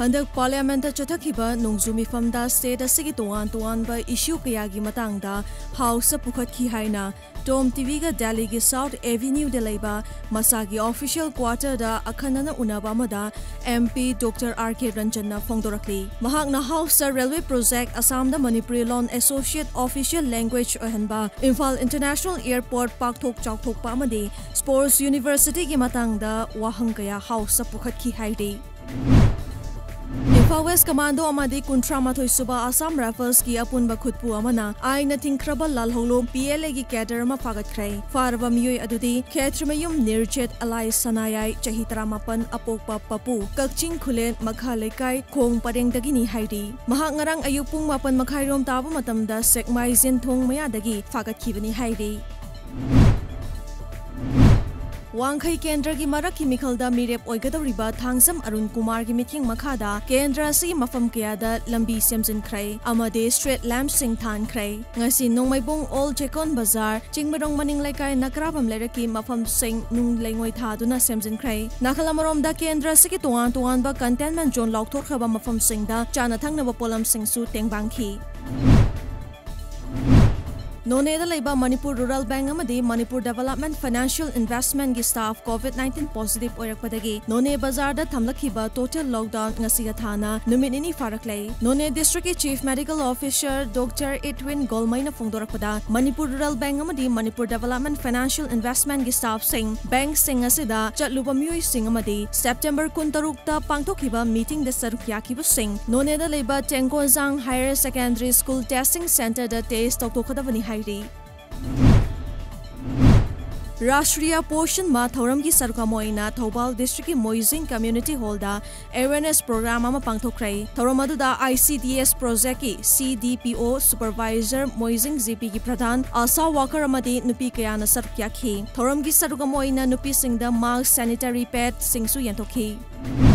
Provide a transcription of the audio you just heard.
Handak Parliament Chatakiba Nongzumi Famda State Asigi Tuan by issue Kayagi Matangda, House Pukat Kihaina, Tom Tiviga Delhi South Avenue de Leba, Masagi Official Quarter da Akanana Unabamada, MP Dr. R.K. Ranjana Fongdorakli. Mahakna House Railway Project Assam da Manipuri Lawn Associate Official Language Ohenba, Imphal International Airport Park Thok Chok Thok Pamadi, Sports University Ki Matangda, Wahangkaya House Pukat Kihaidi. Imphal West Commando amadi kuntra mathoi suba Assam Rifles ki apunba khutpu amana aina tingkraba lalholom PLA ki cadre ma fagatkhrai farba miyoi adudi Khetramayum Nirchet Alai Sanayai chahi 18 apokpa papu Kakching Khulen Makha Lekai Khong Parengdagi ni haidi mahak ngarang ayuk pung 8 makhairom taba matamda Sekmai Zinthong mayadagi fagatkibani haidi Wangkhai Kendra ki marak ki mikhalda mirep oigadawriba Thangsam Arun Kumar ki mithing makhada Kendra si mafam kayada lambi semjin khrai amade street lamp sing than khrai ngasi nongmaibong Old Chekon Bazaar Chingmarong Maning Laikai Nakrabam leraki mafam sing nung lengoi thaduna semjin khrai nakhalamarom da Kendra si ki tuan ba containment zone laukthor khaba mafam sing da chana thangna ba polam sing su tengbang khi Noneda Leba Manipur Rural Bank amadi Manipur Development Financial Investment gi staff COVID-19 positive oirakpadagi None Bazar da thamlakhiba total lockdown ngasiga thana numit ini faraklei None District Chief Medical Officer Dr. Edwin Golmaina Fongdorakpada Manipur Rural Bank amadi Manipur Development Financial Investment gi staff sing bank sing asida chatluba miyoi sing amadi September 13 ta pangthokhiba meeting da sarukyakiba sing Noneda Leba Tengkozang Higher Secondary School Testing Center da test tokthokadabani Rashtriya Poshan Ma Thoram ki Sarka Moina Thobal District ki Moizing Community Hall da awareness program ama pangthokrai Thoram aduda ICDS project ki CDPO supervisor Moizing GP ki pradhan Asa Walker amadi nupi kayana sarkya khi Thoram ki Sarka Moina nupi singda mask sanitary pad singsu yantokhi